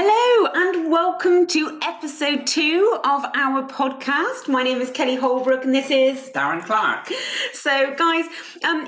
Hello and welcome to episode 2 of our podcast. My name is Kelly Holbrook and this is Darren Clark. So guys,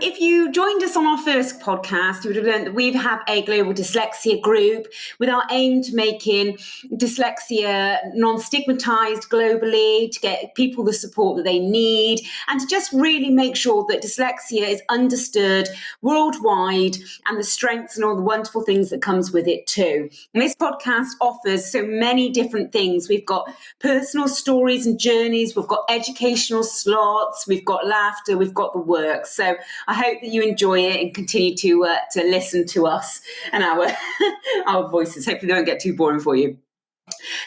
if you joined us on our first podcast, you would have learned that we have a global dyslexia group with our aim to making dyslexia non-stigmatized globally, to get people the support that they need, and to just really make sure that dyslexia is understood worldwide and the strengths and all the wonderful things that comes with it too. And this podcast offers so many different things. We've got personal stories and journeys, we've got educational slots, we've got laughter, we've got the work. So I hope that you enjoy it and continue to listen to us and our voices. Hopefully they won't get too boring for you.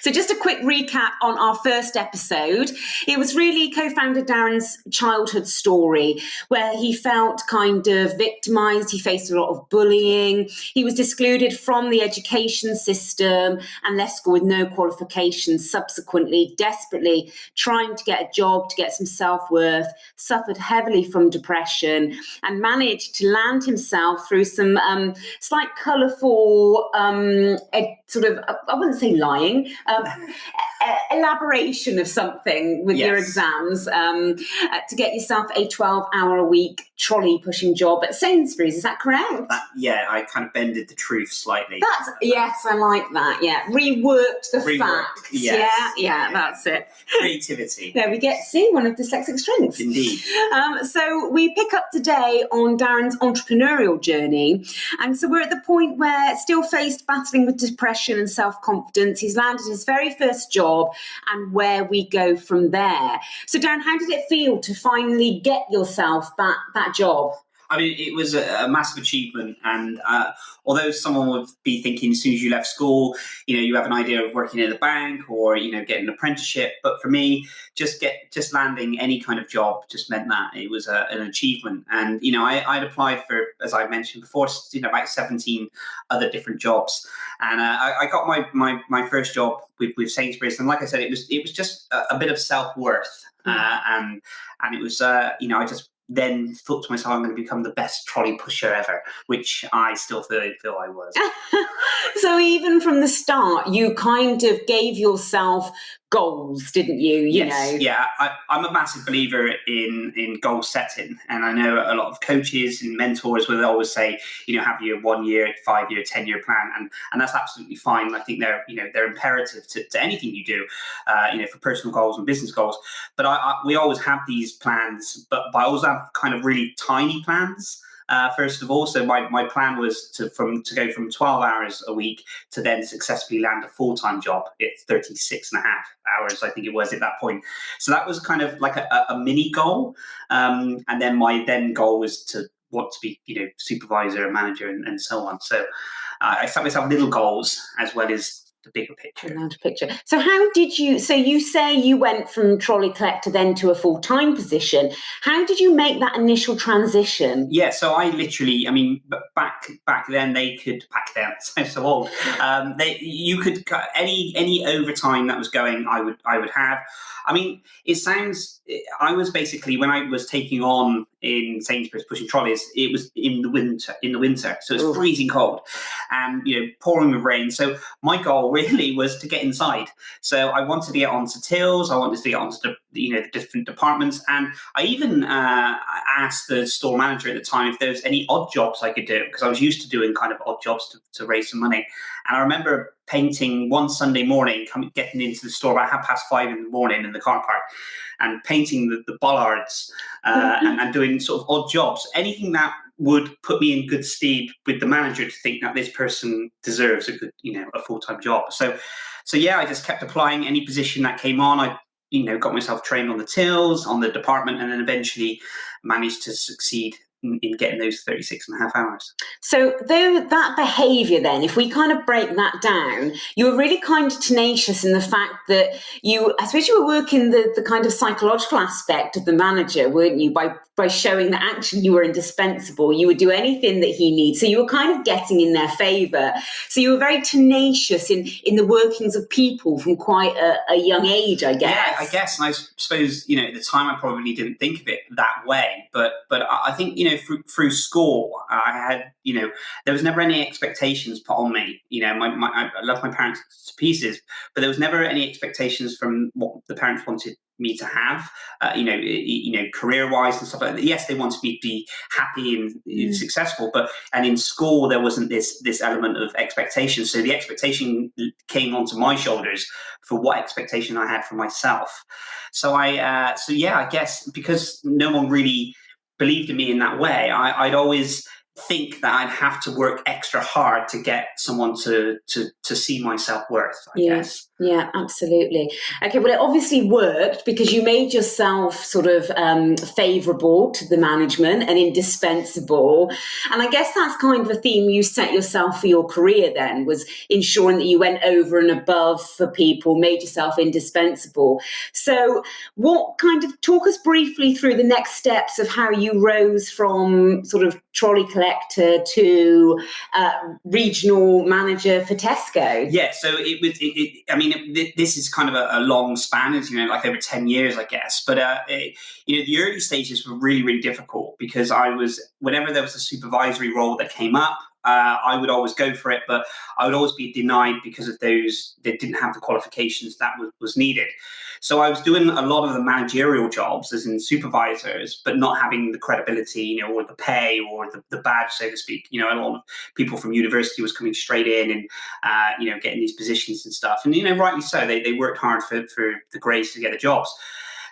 So just a quick recap on our first episode. It was really co-founder Darren's childhood story where he felt kind of victimized. He faced a lot of bullying. He was excluded from the education system and left school with no qualifications, subsequently desperately trying to get a job, to get some self-worth, suffered heavily from depression and managed to land himself through some slight colourful, sort of, I wouldn't say lying, elaboration of something with your exams to get yourself a 12-hour-a-week trolley pushing job at Sainsbury's. Is that correct? I kind of bended the truth slightly. Yes, I like that. Yeah, reworked the facts. Yes. Yeah, that's it. Creativity. There we get see one of dyslexic strengths. Indeed. So we pick up today on Darren's entrepreneurial journey, and so we're at the point where, still battling with depression and self-confidence, he's landed his very first job, and where we go from there. So Darren, how did it feel to finally get yourself that job? I mean, it was a massive achievement, and although someone would be thinking as soon as you left school, you have an idea of working in a bank or getting an apprenticeship, but for me, just landing any kind of job just meant that it was an achievement. And I'd applied for, as I mentioned before, about 17 other different jobs, and I got my first job with Sainsbury's, and like I said, it was just a bit of self-worth, and it was I just then thought to myself, I'm going to become the best trolley pusher ever, which I still feel I was. So even from the start, you kind of gave yourself goals, didn't you? Yes. Yeah. I'm a massive believer in goal setting, and I know a lot of coaches and mentors will always say, have your 1 year, 5 year, 10-year plan, and that's absolutely fine. I think they're imperative to anything you do, for personal goals and business goals. But we always have these plans, but I always have kind of really tiny plans. First of all, so my plan was to go from 12 hours a week to then successfully land a full-time job at 36 and a half hours, I think it was at that point. So that was kind of like a mini goal. And then my goal was to want to be, supervisor, manager, and so on. So I set myself little goals as well as the bigger picture. So how did you, so you say you went from trolley collector then to a full-time position. How did you make that initial transition? Yeah, so I literally, back then sounds so old. You could, any overtime that was going, I would have. It sounds, I was basically, when I was taking on in Sainsbury's pushing trolleys, it was in the winter. So it's freezing cold and, pouring with rain. So my goal really was to get inside. So I wanted to get onto tills. I wanted to get onto the different departments. And I even asked the store manager at the time if there was any odd jobs I could do, because I was used to doing kind of odd jobs to raise some money. And I remember painting one Sunday morning, getting into the store about 5:30 in the morning in the car park, and painting the bollards and doing sort of odd jobs, anything that would put me in good stead with the manager to think that this person deserves a good, a full-time job. So yeah, I just kept applying any position that came on. I, got myself trained on the tills, on the department, and then eventually managed to succeed in getting those 36 and a half hours. So that behaviour then, if we kind of break that down, you were really kind of tenacious in the fact that I suppose you were working the kind of psychological aspect of the manager, weren't you, by showing that actually you were indispensable, you would do anything that he needs. So you were kind of getting in their favour. So you were very tenacious in the workings of people from quite a young age, I guess. Yeah, I guess. And I suppose, at the time I probably didn't think of it that way. But I think, through school, I had, there was never any expectations put on me. I love my parents to pieces, but there was never any expectations from what the parents wanted me to have, career-wise and stuff like that. Yes, they wanted me to be happy and successful, and in school there wasn't this element of expectation. So the expectation came onto my shoulders for what expectation I had for myself. So I guess because no one really believed in me in that way, I'd always think that I'd have to work extra hard to get someone to see my self-worth, I guess. Yeah, absolutely. Okay, well, it obviously worked because you made yourself sort of favourable to the management and indispensable. And I guess that's kind of a theme you set yourself for your career then, was ensuring that you went over and above for people, made yourself indispensable. So talk us briefly through the next steps of how you rose from sort of trolley collector to regional manager for Tesco. Yeah, so this is kind of a long span, like over 10 years, I guess. But the early stages were really, really difficult because whenever there was a supervisory role that came up, I would always go for it, but I would always be denied because of those that didn't have the qualifications that was needed. So I was doing a lot of the managerial jobs, as in supervisors, but not having the credibility, or the pay or the badge, so to speak. A lot of people from university was coming straight in and, getting these positions and stuff. And, rightly so, they worked hard for the grades to get the jobs.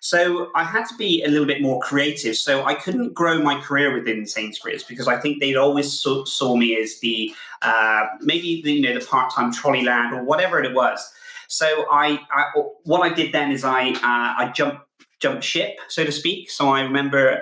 So I had to be a little bit more creative. So I couldn't grow my career within Sainsbury's because I think they'd always saw me as the part-time trolley lad or whatever it was. So what I did then is I jumped ship, so to speak. So I remember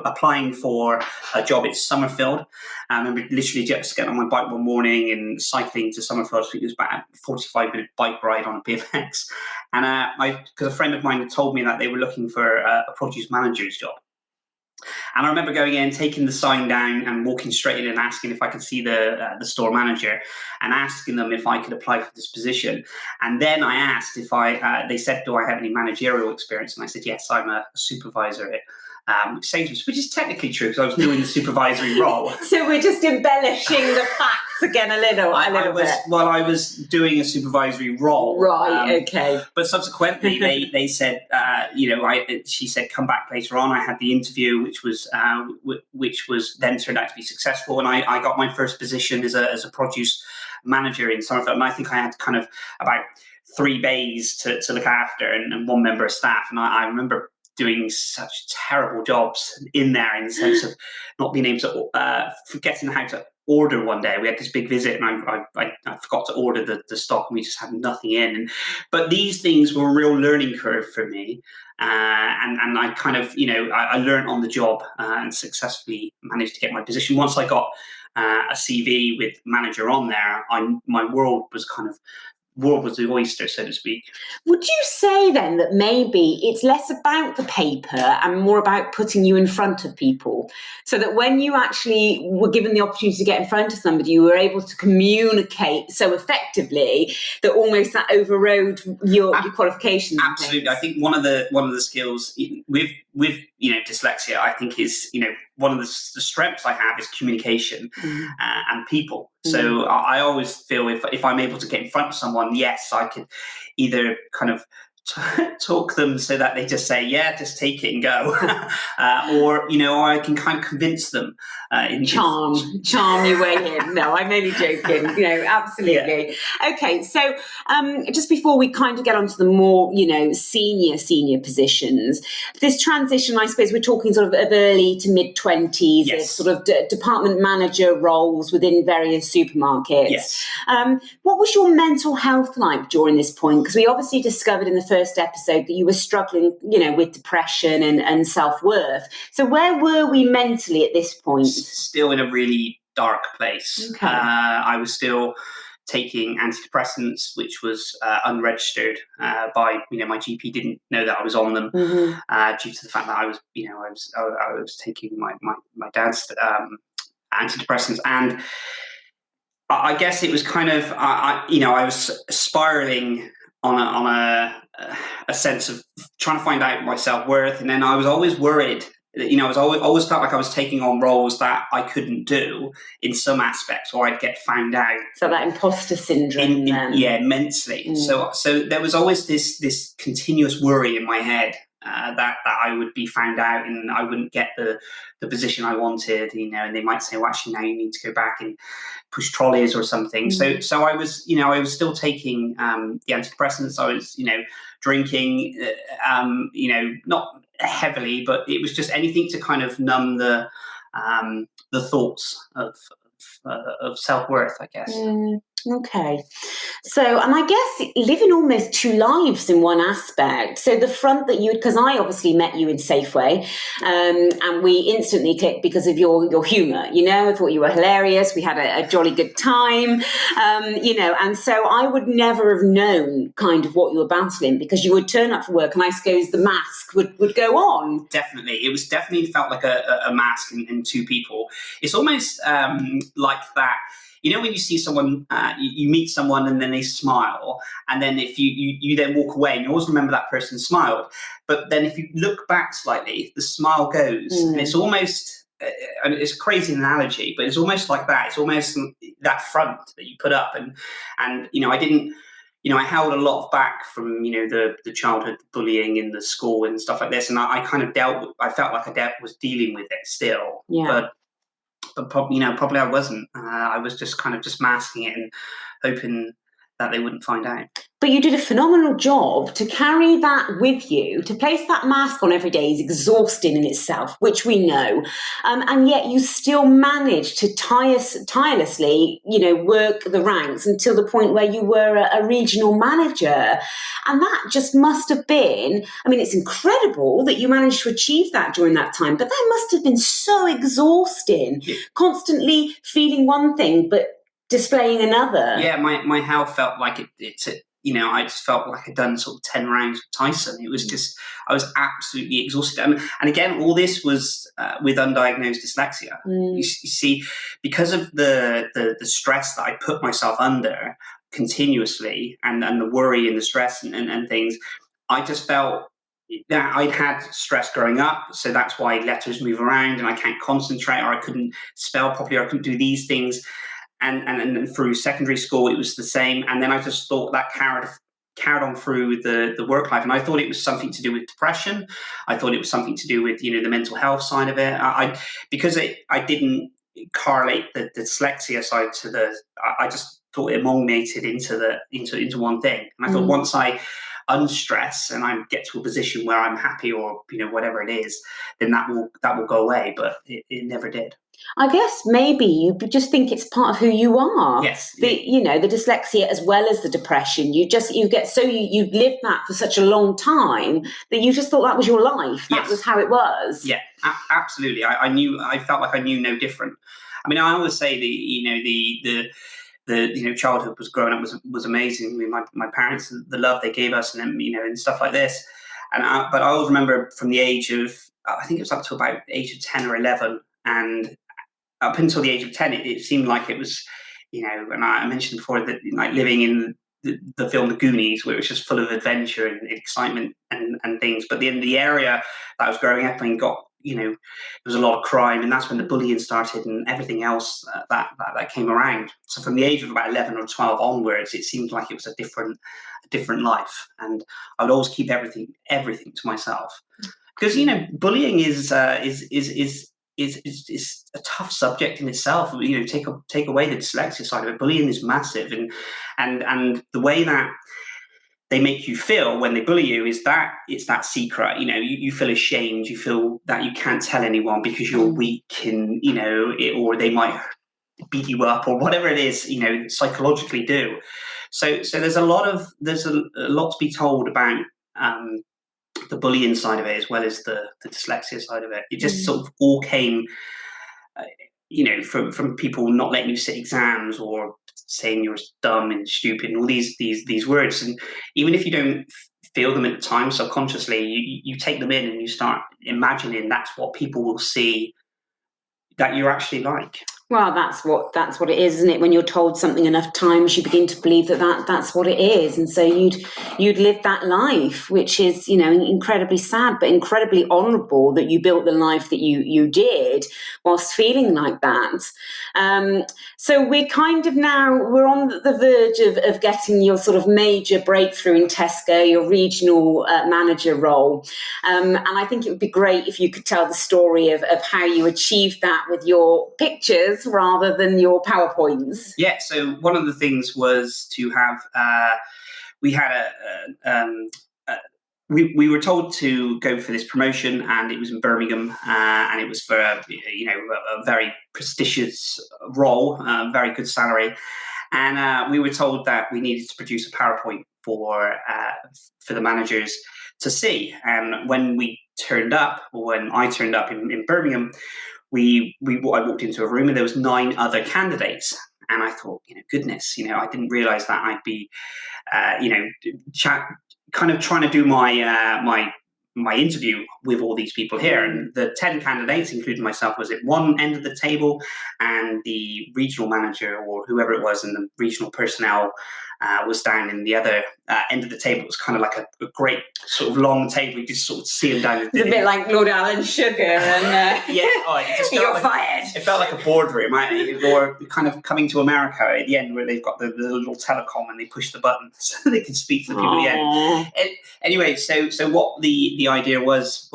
applying for a job at Summerfield. I remember literally just getting on my bike one morning and cycling to Summerfield. I think it was about a 45-minute bike ride on a BMX. And because a friend of mine had told me that they were looking for a produce manager's job. And I remember going in, taking the sign down and walking straight in and asking if I could see the store manager and asking them if I could apply for this position. And then I asked if they said, do I have any managerial experience? And I said, yes, I'm a supervisor at Sainsbury's, which is technically true because I was doing the supervisory role. So we're just embellishing the facts again a little bit. Well, I was doing a supervisory role. Right, okay. But subsequently, they said, she said, come back later on. I had the interview, which was then turned out to be successful. And I got my first position as a produce manager in Summerfield. And I think I had kind of about 3 bays to look after and one member of staff. And I remember doing such terrible jobs in there in the sense of not being able to, forgetting how to order one day. We had this big visit and I forgot to order the stock and we just had nothing in. But these things were a real learning curve for me. And I kind of, I learned on the job and successfully managed to get my position. Once I got a CV with manager on there, my world was the oyster, so to speak. Would you say then that maybe it's less about the paper and more about putting you in front of people, so that when you actually were given the opportunity to get in front of somebody, you were able to communicate so effectively that almost that overrode your qualifications? Absolutely. I think one of the skills with dyslexia, I think is, one of the strengths I have is communication and people. So I always feel if I'm able to get in front of someone, yes, I could either kind of talk them so that they just say, yeah, just take it and go. Or I can kind of convince them. Charm your way in. No, I'm only joking. Absolutely. Yeah. Okay, so just before we kind of get onto the more, senior positions, this transition, I suppose we're talking sort of early to mid-20s, yes. Sort of department manager roles within various supermarkets. Yes. What was your mental health like during this point? Because we obviously discovered in the first episode that you were struggling, with depression and self-worth. So where were we mentally at this point? Still in a really dark place. Okay. I was still taking antidepressants, which was unregistered by, my GP didn't know that I was on them due to the fact that I was taking my dad's antidepressants. And I guess it was kind of, I was spiraling on a sense of trying to find out my self-worth. And then I was always worried I always felt like I was taking on roles that I couldn't do in some aspects, or I'd get found out. So that imposter syndrome. Yeah, immensely. So there was always this continuous worry in my head that I would be found out and I wouldn't get the position I wanted. And they might say, "Well, actually, now you need to go back and push trolleys or something." So I was still taking the antidepressants. I was drinking, not heavily, but it was just anything to kind of numb the thoughts of self-worth, I guess. Okay. So, and I guess living almost two lives in one aspect. So the front that because I obviously met you in Safeway, and we instantly clicked because of your humour, I thought you were hilarious. We had a jolly good time, and so I would never have known kind of what you were battling, because you would turn up for work and I suppose the mask would go on. Definitely. It was definitely felt like a mask and two people. It's almost like that. When you see someone, you meet someone and then they smile, and then if you then walk away and you always remember that person smiled. But then if you look back slightly, the smile goes. And it's almost, it's a crazy analogy, but it's almost like that. It's almost that front that you put up. And I didn't, I held a lot back from, the childhood bullying in the school and stuff like this. And I kind of I felt like I was dealing with it still. Yeah. But probably I wasn't. I was just kind of just masking it and hoping that they wouldn't find out. But you did a phenomenal job to carry that with you. To place that mask on every day is exhausting in itself, which we know. And yet you still managed to tirelessly, work the ranks until the point where you were a regional manager. And that just must have been, it's incredible that you managed to achieve that during that time, but that must have been so exhausting, constantly feeling one thing, but displaying another. Yeah, my health felt like I just felt like I'd done sort of 10 rounds with Tyson. It was just, I was absolutely exhausted. And again, all this was with undiagnosed dyslexia. You see, because of the stress that I put myself under continuously, and the worry and the stress and things, I just felt that I'd had stress growing up. So that's why letters move around and I can't concentrate, or I couldn't spell properly, or I couldn't do these things. And through secondary school, it was the same. And then I just thought that carried on through the work life. And I thought it was something to do with depression. I thought it was something to do with, the mental health side of it. Because I didn't correlate the dyslexia side to I just thought it amalgamated into one thing. And I thought once I unstress and I get to a position where I'm happy, or, whatever it is, then that will go away. But it never did. I guess maybe you just think it's part of who you are. Yes. The dyslexia as well as the depression. You've lived that for such a long time that you just thought that was your life. That was how it was. Yeah, absolutely. I felt like I knew no different. I always say the childhood was growing up was amazing. My parents, the love they gave us, and and stuff like this. But I always remember from the age of, I think it was up to about the age of 10 or 11, and up until the age of 10, it seemed like it was, and I mentioned before that, like living in the film The Goonies, where it was just full of adventure and excitement and things. But in the area that I was growing up in there was a lot of crime, and that's when the bullying started and everything else that came around. So from the age of about 11 or 12 onwards, it seemed like it was a different life, and I would always keep everything to myself, because bullying is a tough subject in itself. Take away the dyslexia side of it. Bullying is massive, and the way that they make you feel when they bully you is that it's that secret. You feel ashamed. You feel that you can't tell anyone because you're weak, and or they might beat you up, or whatever it is. Psychologically do. So there's a lot to be told about the bullying side of it, as well as the dyslexia side of it. It just sort of all came, from people not letting you sit exams, or saying you're dumb and stupid, and all these words. And even if you don't feel them at the time subconsciously, you take them in and you start imagining that's what people will see that you're actually like. Well, that's what it is, isn't it? When you're told something enough times, you begin to believe that's what it is, and so you'd live that life, which is, incredibly sad, but incredibly honourable that you built the life that you did whilst feeling like that. So we're we're on the verge of getting your sort of major breakthrough in Tesco, your regional manager role, and I think it would be great if you could tell the story of how you achieved that with your pictures rather than your PowerPoints. Yeah, so one of the things was to have, we had we were told to go for this promotion, and it was in Birmingham, and it was for a very prestigious role, very good salary, and we were told that we needed to produce a PowerPoint for the managers to see. And when I turned up in Birmingham, I walked into a room and there was 9 other candidates, and I thought, goodness, I didn't realize that I'd be, kind of trying to do my interview with all these people here. And the 10 candidates, including myself, was at one end of the table, and the regional manager or whoever it was in the regional personnel was down in the other end of the table. It was kind of like a great sort of long table. You just sort of see them down. It's a bit like Lord Alan Sugar and you're fired. It felt like a boardroom, or kind of Coming to America at the end, where they've got the little telecom and they push the button so they can speak to the people at the end. Anyway, so what the idea was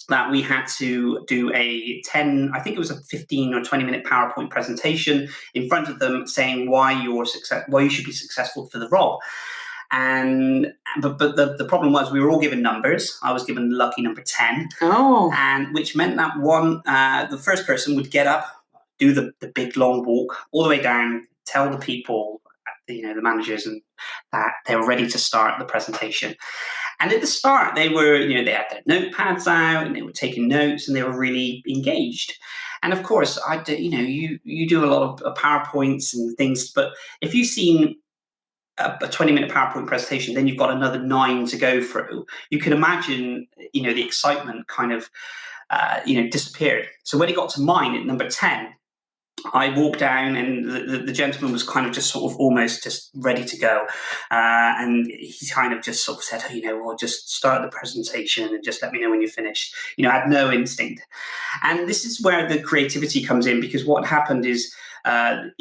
that we had to do I think it was a 15 or 20 minute PowerPoint presentation in front of them, saying why you should be successful for the role. And but the problem was we were all given numbers. I was given the lucky number 10, and which meant that the first person would get up, do the big long walk all the way down, tell the people, the managers, and that they were ready to start the presentation. And at the start, they were, they had their notepads out and they were taking notes and they were really engaged. And of course, you do a lot of PowerPoints and things, but if you've seen a 20-minute PowerPoint presentation, then you've got another 9 to go through. You can imagine, the excitement kind of, disappeared. So when it got to mine at number 10, I walked down, and the gentleman was kind of just sort of almost just ready to go. And he kind of just sort of said, just start the presentation and just let me know when you're finished. I had no instinct. And this is where the creativity comes in, because what happened is, I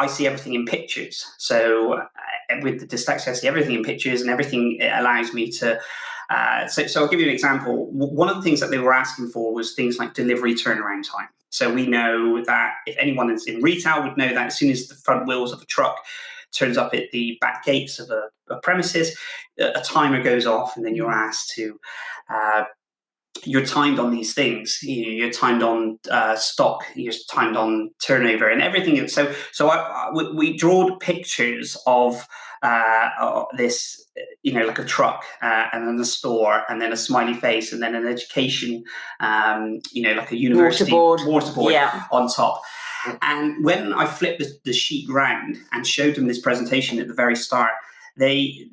see everything in pictures. So with the dyslexia, I see everything in pictures, and everything allows me to. So I'll give you an example. One of the things that they were asking for was things like delivery turnaround time. So we know that if anyone is in retail would know that as soon as the front wheels of a truck turns up at the back gates of a premises, a timer goes off, and then you're asked to. You're timed on these things. You're timed on stock. You're timed on turnover and everything. So we drawed pictures of this, like a truck, and then a store, and then a smiley face, and then an education, like a university waterboard on top. And when I flipped the sheet round and showed them this presentation at the very start, they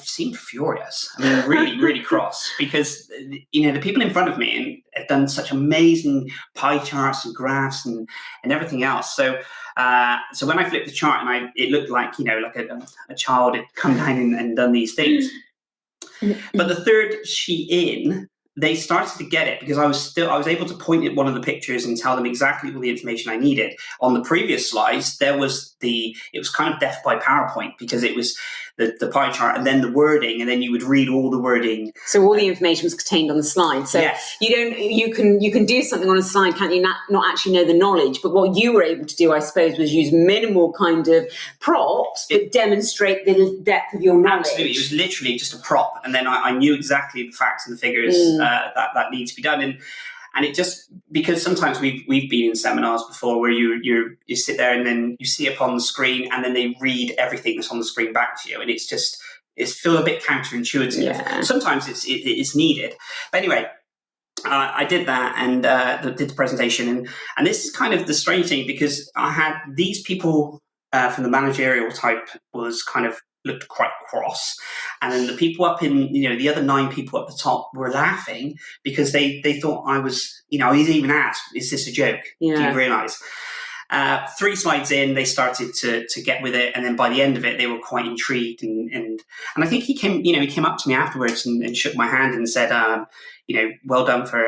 seemed furious. I mean, really, really cross, because the people in front of me have done such amazing pie charts and graphs and everything else. So when I flipped the chart, and it looked like like a child had come down and done these things. But the third sheet in, they started to get it, because I was able to point at one of the pictures and tell them exactly all the information I needed. On the previous slides, it was kind of death by PowerPoint, because it was the pie chart and then the wording, and then you would read all the wording. So all the information was contained on the slide. So yes. You can do something on a slide, can't you? Not actually know the knowledge, but what you were able to do, I suppose, was use minimal kind of props, but demonstrate the depth of your knowledge. Absolutely, it was literally just a prop, and then I knew exactly the facts and the figures that need to be done. And it just, because sometimes we've been in seminars before where you sit there and then you see up on the screen, and then they read everything that's on the screen back to you, and it's feels a bit counterintuitive. Yeah. Sometimes it's needed. But anyway, I did that and did the presentation, and this is kind of the strange thing, because I had these people from the managerial type was kind of looked quite cross. And then the people up in, the other 9 people at the top were laughing because they thought I was, I even asked, is this a joke? Yeah. Do you realise? 3 slides in, they started to get with it, and then by the end of it, they were quite intrigued. And I think he came up to me afterwards and shook my hand and said, well done for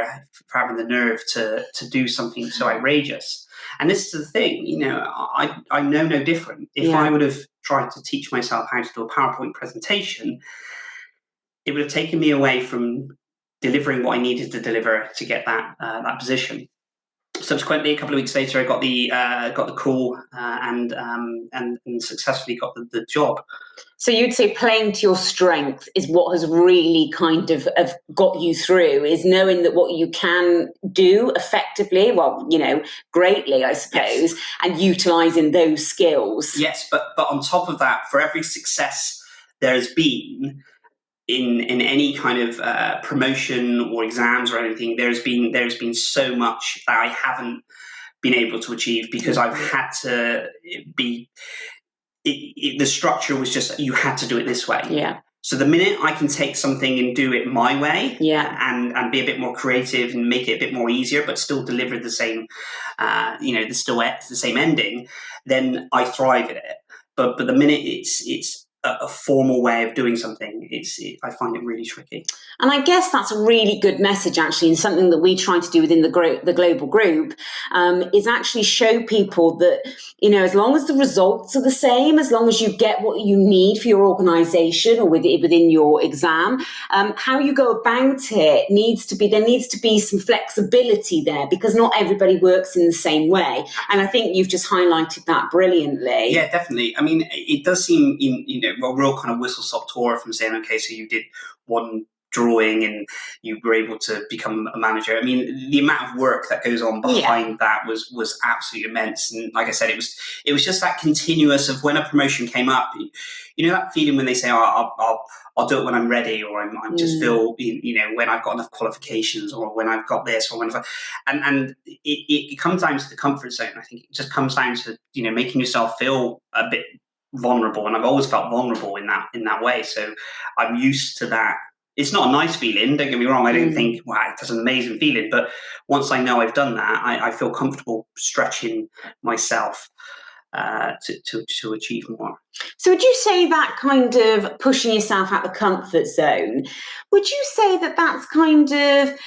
having the nerve to do something so outrageous. And this is the thing, I know no different. If I would have tried to teach myself how to do a PowerPoint presentation, it would have taken me away from delivering what I needed to deliver to get that position. Subsequently, a couple of weeks later, I got the call and successfully got the job. So you'd say playing to your strength is what has really kind of got you through, is knowing that what you can do effectively, greatly, I suppose, yes, and utilising those skills. Yes, but on top of that, for every success there has been in any kind of promotion or exams or anything, there's been so much that I haven't been able to achieve because I've had to be. The structure was just, you had to do it this way. Yeah. So the minute I can take something and do it my way, and be a bit more creative and make it a bit more easier, but still deliver the same, the same ending, then I thrive at it. But the minute it's a formal way of doing something, I find it really tricky. And I guess that's a really good message, actually, and something that we try to do within the global group is actually show people that, as long as the results are the same, as long as you get what you need for your organisation or within your exam, how you go about it there needs to be some flexibility there, because not everybody works in the same way. And I think you've just highlighted that brilliantly. Yeah, definitely. I mean, it does seem, a real kind of whistle-stop tour from saying, okay, so you did one drawing and you were able to become a manager. I mean, the amount of work that goes on behind that was absolutely immense. And like I said, it was just that continuous of when a promotion came up, that feeling when they say, I'll do it when I'm ready, or I'm just feel, when I've got enough qualifications, or when I've got this, or and it comes down to the comfort zone. I think it just comes down to, making yourself feel a bit vulnerable. And I've always felt vulnerable in that way. So I'm used to that. It's not a nice feeling, don't get me wrong. I don't think, wow, that's an amazing feeling. But once I know I've done that, I feel comfortable stretching myself to achieve more. So would you say that kind of pushing yourself out the comfort zone, would you say that that's kind of,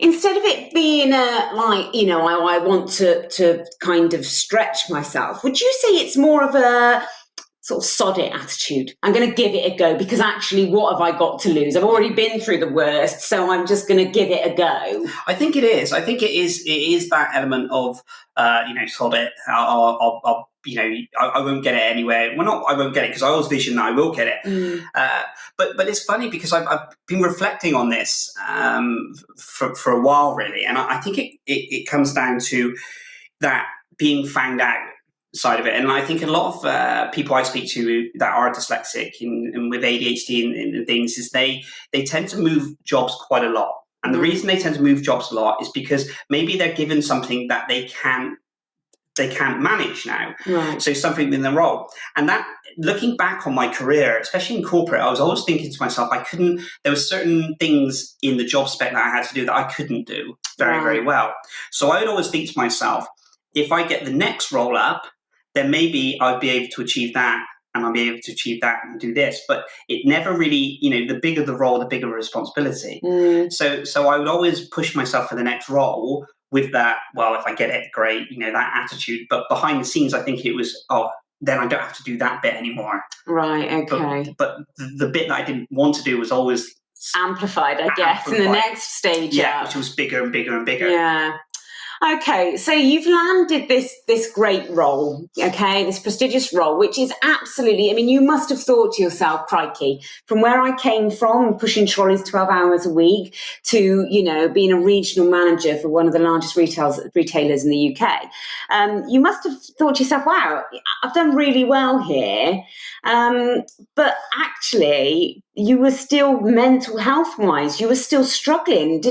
instead of it being I want to kind of stretch myself, would you say it's more of a sort of sod it attitude? I'm going to give it a go, because actually, what have I got to lose? I've already been through the worst, so I'm just going to give it a go. I think it is. I think it is that element of, sod it. I won't get it anyway. Well, not I won't get it, because I always vision that I will get it. But it's funny because I've been reflecting on this for a while, really, and I think it comes down to that being found out side of it. And I think a lot of people I speak to that are dyslexic and with ADHD and things is they tend to move jobs quite a lot. And the reason they tend to move jobs a lot is because maybe they're given something that they can't manage now. Right. So something in the role. And that, looking back on my career, especially in corporate, I was always thinking to myself, there were certain things in the job spec that I had to do that I couldn't do very, very well. So I would always think to myself, if I get the next role up, then maybe I'd be able to achieve that, and I'll be able to achieve that and do this. But it never really, the bigger the role, the bigger the responsibility. So I would always push myself for the next role with that, well, if I get it, great, that attitude. But behind the scenes, I think it was, then I don't have to do that bit anymore. Right, okay. But the bit that I didn't want to do was always amplified, I guess, in the next stage. Yeah, which was bigger and bigger and bigger. Yeah. Okay, so you've landed this great role, okay, this prestigious role, which is absolutely, I mean, you must have thought to yourself, crikey, from where I came from, pushing trolleys 12 hours a week, to, being a regional manager for one of the largest retailers in the UK. You must have thought to yourself, wow, I've done really well here. But actually, you were still mental health-wise, you were still struggling.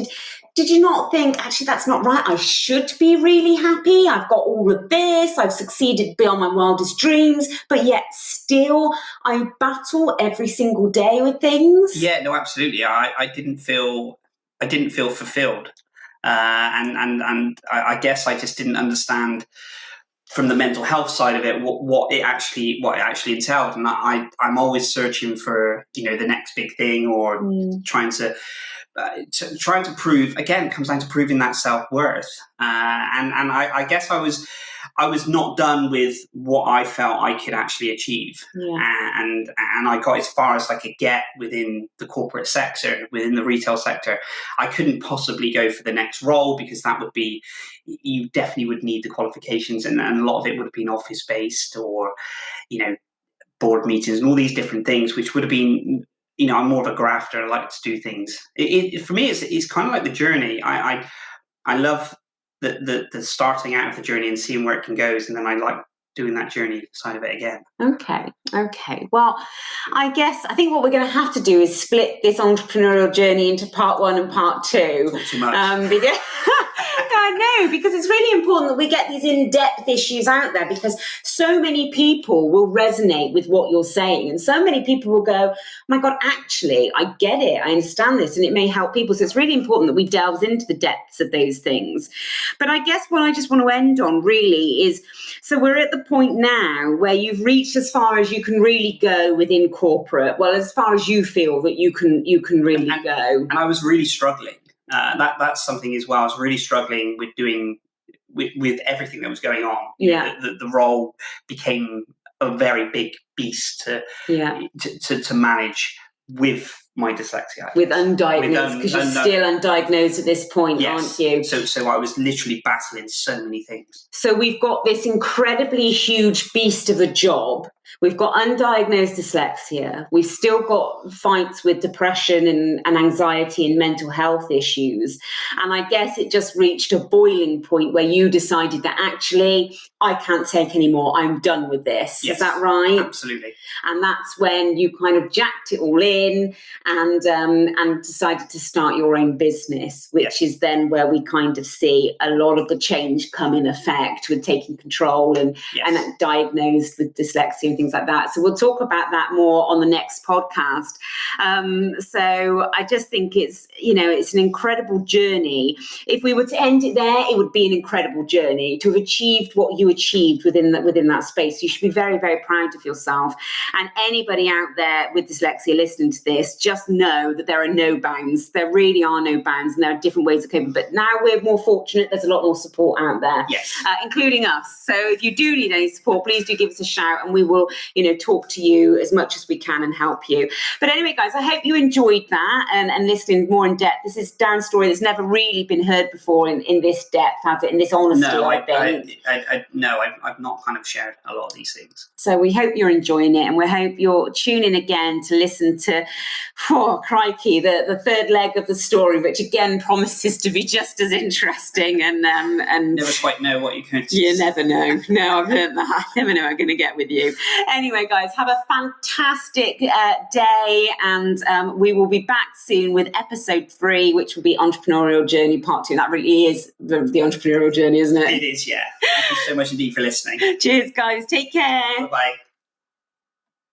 did you not think, actually, that's not right? I should be really happy. I've got all of this. I've succeeded beyond my wildest dreams. But yet still, I battle every single day with things. Yeah, no, absolutely. I didn't feel fulfilled. And I guess I just didn't understand from the mental health side of it what it actually entailed. And I'm always searching for, you know, the next big thing, or trying to prove, again, it comes down to proving that self-worth. And I guess I was not done with what I felt I could actually achieve. And I got as far as I could get within the corporate sector, within the retail sector. I couldn't possibly go for the next role, because that would be, you definitely would need the qualifications, and a lot of it would have been office-based, or, you know, board meetings and all these different things, which would have been, you know, I'm more of a grafter. I like to do things. For me, it's kind of like the journey. I love the starting out of the journey and seeing where it can go, and then I like doing that journey side of it again. Okay. Well, I think what we're going to have to do is split this entrepreneurial journey into part 1 and part 2. Not too much. Because it's really important that we get these in-depth issues out there, because so many people will resonate with what you're saying, and so many people will go, oh my God, actually, I get it, I understand this, and it may help people. So it's really important that we delve into the depths of those things. But I guess what I just want to end on really is, so we're at the point now where you've reached as far as you can really go within corporate, well, as far as you feel that you can really go. And I was really struggling. That's something as well. I was really struggling with doing with everything that was going on. The role became a very big beast to manage with my dyslexia. With undiagnosed, because you're still undiagnosed at this point, yes. Aren't you? So I was literally battling so many things. So we've got this incredibly huge beast of a job. We've got undiagnosed dyslexia. We've still got fights with depression and anxiety and mental health issues. And I guess it just reached a boiling point where you decided that actually, I can't take any more. I'm done with this. Yes, is that right? Absolutely. And that's when you kind of jacked it all in and decided to start your own business, which is then where we kind of see a lot of the change come in effect with taking control and diagnosed with dyslexia and things like that. So we'll talk about that more on the next podcast. So I just think it's an incredible journey. If we were to end it there, it would be an incredible journey to have achieved what you achieved within that space. You should be very, very proud of yourself. And anybody out there with dyslexia listening to this, just know that there are no bounds. There really are no bounds, and there are different ways of coping. But now we're more fortunate. There's a lot more support out there, including us. So if you do need any support, please do give us a shout, and we will, talk to you as much as we can and help you. But anyway, guys, I hope you enjoyed that and listening more in depth. This is Darren's story that's never really been heard before in this depth, has it? In this honesty, I think. I've not kind of shared a lot of these things. So we hope you're enjoying it, and we hope you're tuning again to listen to, crikey, the third leg of the story, which again promises to be just as interesting. And never quite know what you're going to. You never know. No, I've learned that. I never know what I'm going to get with you. Anyway, guys, have a fantastic day, and we will be back soon with episode 3, which will be Entrepreneurial Journey Part 2. That really is the entrepreneurial journey, isn't it? It is, yeah. Thank you so much indeed for listening. Cheers, guys. Take care. Bye-bye.